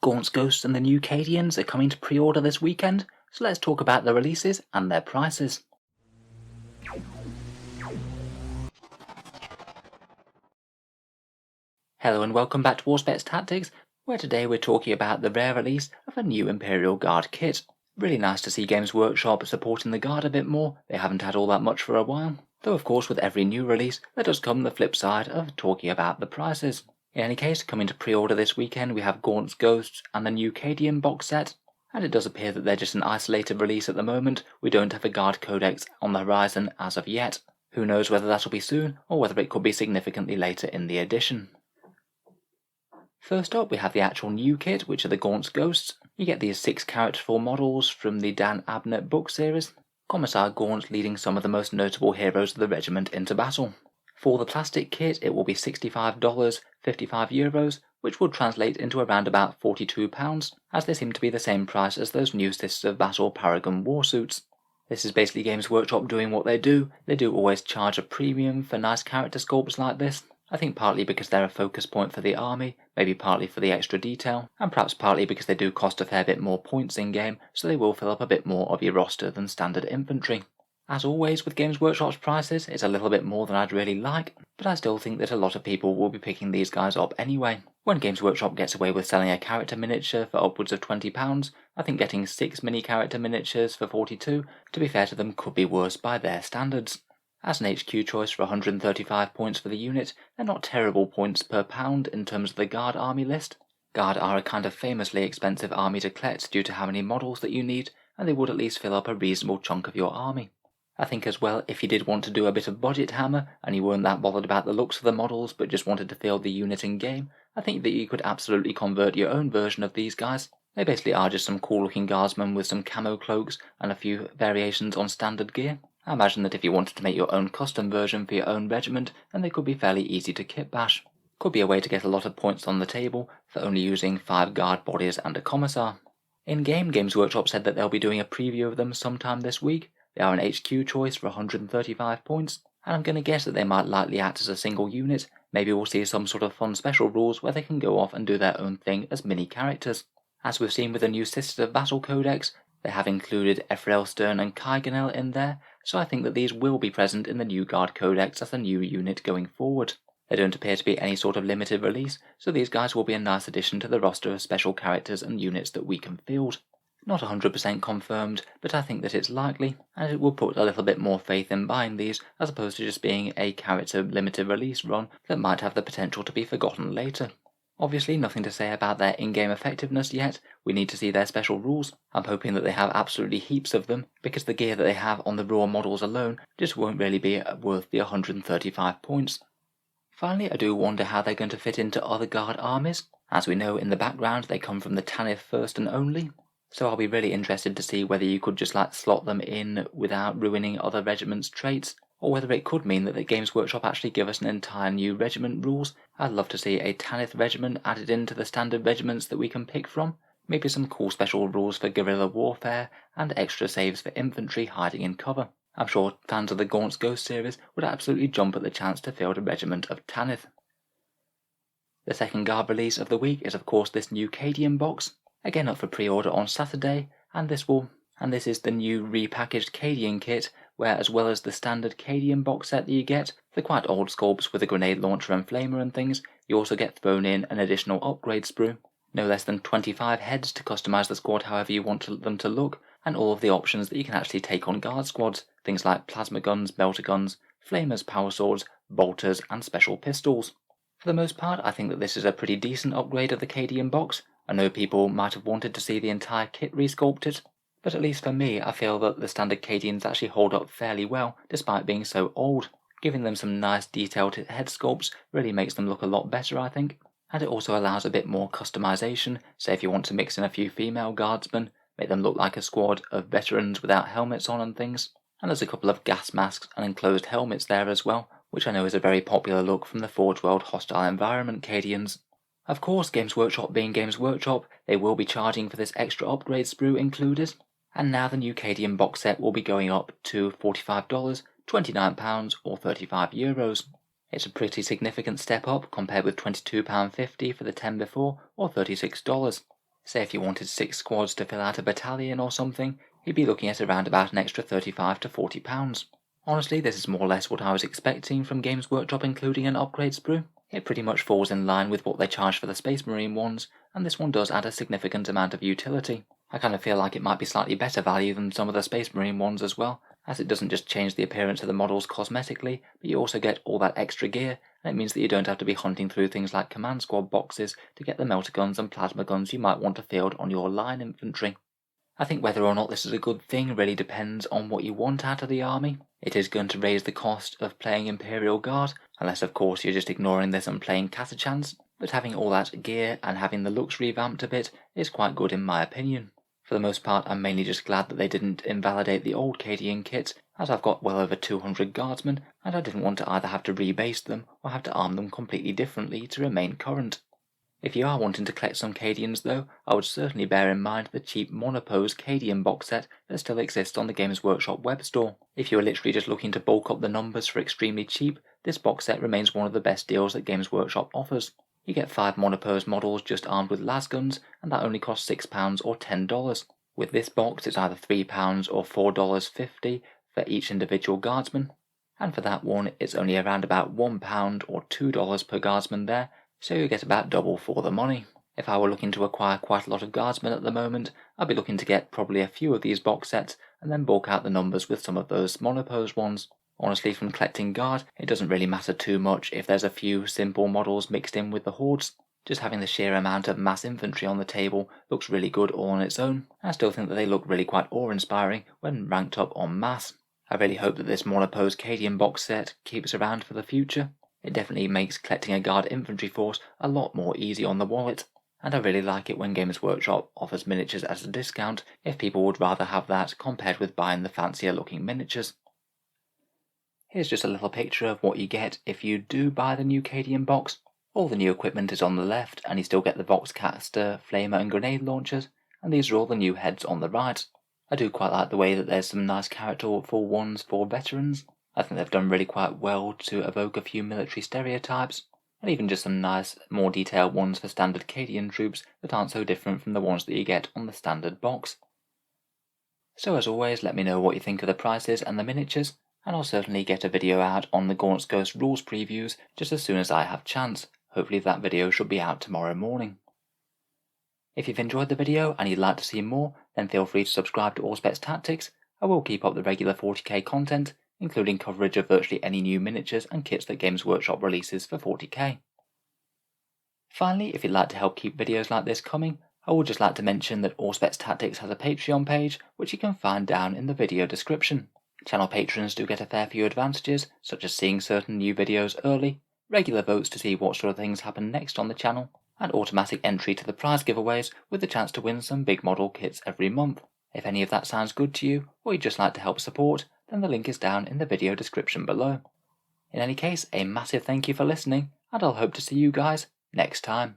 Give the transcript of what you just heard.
Gaunts Ghosts and the new Cadians are coming to pre-order this weekend, so let's talk about the releases and their prices. Hello and welcome back to Auspex Tactics, where today we're talking about the rare release of a new Imperial Guard kit. Really nice to see Games Workshop supporting the Guard a bit more. They haven't had all that much for a while, though of course with every new release there does come the flip side of talking about the prices. In any case, coming to pre-order this weekend we have Gaunts Ghosts and the new Cadian Box set, and it does appear that they're just an isolated release at the moment. We don't have a Guard Codex on the horizon as of yet. Who knows whether that'll be soon, or whether it could be significantly later in the edition. First up we have the actual new kit, which are the Gaunts Ghosts. You get these 6 characterful models from the Dan Abnett book series, Commissar Gaunt leading some of the most notable heroes of the regiment into battle. For the plastic kit it will be $65, €55, which would translate into around about £42, as they seem to be the same price as those new Sisters of Battle Paragon warsuits. This is basically Games Workshop doing what they do always charge a premium for nice character sculpts like this. I think partly because they're a focus point for the army, maybe partly for the extra detail, and perhaps partly because they do cost a fair bit more points in game, so they will fill up a bit more of your roster than standard infantry. As always with Games Workshop's prices, it's a little bit more than I'd really like, but I still think that a lot of people will be picking these guys up anyway. When Games Workshop gets away with selling a character miniature for upwards of £20, I think getting 6 mini character miniatures for $42, to be fair to them, could be worse by their standards. As an HQ choice for 135 points for the unit, they're not terrible points per pound in terms of the Guard army list. Guard are a kind of famously expensive army to collect due to how many models that you need, and they would at least fill up a reasonable chunk of your army. I think as well, if you did want to do a bit of budget hammer, and you weren't that bothered about the looks of the models but just wanted to feel the unit in game, I think that you could absolutely convert your own version of these guys. They basically are just some cool looking guardsmen with some camo cloaks and a few variations on standard gear. I imagine that if you wanted to make your own custom version for your own regiment, then they could be fairly easy to kit bash. Could be a way to get a lot of points on the table for only using 5 guard bodies and a commissar. In game, Games Workshop said that they'll be doing a preview of them sometime this week. They are an HQ choice for 135 points, and I'm going to guess that they might likely act as a single unit. Maybe we'll see some sort of fun special rules where they can go off and do their own thing as mini characters. As we've seen with the new Sisters of Battle Codex, they have included Ephrael Stern and Kaiganel in there, so I think that these will be present in the new Guard Codex as a new unit going forward. They don't appear to be any sort of limited release, so these guys will be a nice addition to the roster of special characters and units that we can field. Not 100% confirmed, but I think that it's likely, and it will put a little bit more faith in buying these as opposed to just being a character limited release run that might have the potential to be forgotten later. Obviously nothing to say about their in-game effectiveness yet. We need to see their special rules. I'm hoping that they have absolutely heaps of them, because the gear that they have on the raw models alone just won't really be worth the 135 points. Finally, I do wonder how they're going to fit into other Guard armies. As we know, in the background they come from the Tanith first and only, so I'll be really interested to see whether you could just slot them in without ruining other regiments' traits, or whether it could mean that the Games Workshop actually give us an entire new regiment rules. I'd love to see a Tanith regiment added into the standard regiments that we can pick from, maybe some cool special rules for guerrilla warfare, and extra saves for infantry hiding in cover. I'm sure fans of the Gaunts Ghost series would absolutely jump at the chance to field a regiment of Tanith. The second Guard release of the week is of course this new Cadian Box, again up for pre-order on Saturday, and this is the new repackaged Cadian kit, where as well as the standard Cadian box set that you get, the quite old sculpts with a grenade launcher and flamer and things, you also get thrown in an additional upgrade sprue. No less than 25 heads to customise the squad however you want them to look, and all of the options that you can actually take on guard squads, things like plasma guns, melter guns, flamers, power swords, bolters and special pistols. For the most part, I think that this is a pretty decent upgrade of the Cadian box. I know people might have wanted to see the entire kit resculpted, but at least for me, I feel that the standard Cadians actually hold up fairly well despite being so old. Giving them some nice detailed head sculpts really makes them look a lot better, I think, and it also allows a bit more customization. Say if you want to mix in a few female guardsmen, make them look like a squad of veterans without helmets on and things, and there's a couple of gas masks and enclosed helmets there as well, which I know is a very popular look from the Forge World Hostile Environment Cadians. Of course, Games Workshop being Games Workshop, they will be charging for this extra upgrade sprue included, and now the new Cadian box set will be going up to $45, £29 or €35. It's a pretty significant step up compared with £22.50 for the 10 before, or $36. Say if you wanted 6 squads to fill out a battalion or something, you'd be looking at around about an extra £35 to £40. Honestly, this is more or less what I was expecting from Games Workshop including an upgrade sprue. It pretty much falls in line with what they charge for the Space Marine ones, and this one does add a significant amount of utility. I kind of feel like it might be slightly better value than some of the Space Marine ones as well, as it doesn't just change the appearance of the models cosmetically, but you also get all that extra gear, and it means that you don't have to be hunting through things like command squad boxes to get the melter guns and plasma guns you might want to field on your line infantry. I think whether or not this is a good thing really depends on what you want out of the army. It is going to raise the cost of playing Imperial Guard, unless of course you're just ignoring this and playing Catachans, but having all that gear and having the looks revamped a bit is quite good in my opinion. For the most part, I'm mainly just glad that they didn't invalidate the old Cadian kits, as I've got well over 200 guardsmen, and I didn't want to either have to rebase them or have to arm them completely differently to remain current. If you are wanting to collect some Cadians though, I would certainly bear in mind the cheap monopose Cadian box set that still exists on the Games Workshop web store. If you are literally just looking to bulk up the numbers for extremely cheap, this box set remains one of the best deals that Games Workshop offers. You get 5 monopose models just armed with lasguns, and that only costs £6 or $10. With this box it's either £3 or $4.50 for each individual guardsman, and for that one it's only around about £1 or $2 per guardsman there, so you get about double for the money. If I were looking to acquire quite a lot of guardsmen at the moment, I'd be looking to get probably a few of these box sets and then bulk out the numbers with some of those monopose ones. Honestly, from collecting guard, it doesn't really matter too much if there's a few simple models mixed in with the hordes. Just having the sheer amount of mass infantry on the table looks really good all on its own. I still think that they look really quite awe-inspiring when ranked up en masse. I really hope that this monopose Cadian box set keeps around for the future. It definitely makes collecting a guard infantry force a lot more easy on the wallet, and I really like it when Games Workshop offers miniatures at a discount if people would rather have that compared with buying the fancier looking miniatures. Here's just a little picture of what you get if you do buy the new Cadian box. All the new equipment is on the left, and you still get the Voxcaster, Flamer and Grenade launchers, and these are all the new heads on the right. I do quite like the way that there's some nice characterful ones for veterans. I think they've done really quite well to evoke a few military stereotypes, and even just some nice, more detailed ones for standard Cadian troops that aren't so different from the ones that you get on the standard box. So as always, let me know what you think of the prices and the miniatures, and I'll certainly get a video out on the Gaunts Ghosts rules previews just as soon as I have chance. Hopefully that video should be out tomorrow morning. If you've enjoyed the video and you'd like to see more, then feel free to subscribe to Auspex Tactics. I will keep up the regular 40k content, including coverage of virtually any new miniatures and kits that Games Workshop releases for 40k. Finally, if you'd like to help keep videos like this coming, I would just like to mention that Auspex Tactics has a Patreon page, which you can find down in the video description. Channel patrons do get a fair few advantages, such as seeing certain new videos early, regular votes to see what sort of things happen next on the channel, and automatic entry to the prize giveaways with the chance to win some big model kits every month. If any of that sounds good to you, or you'd just like to help support, then the link is down in the video description below. In any case, a massive thank you for listening, and I'll hope to see you guys next time.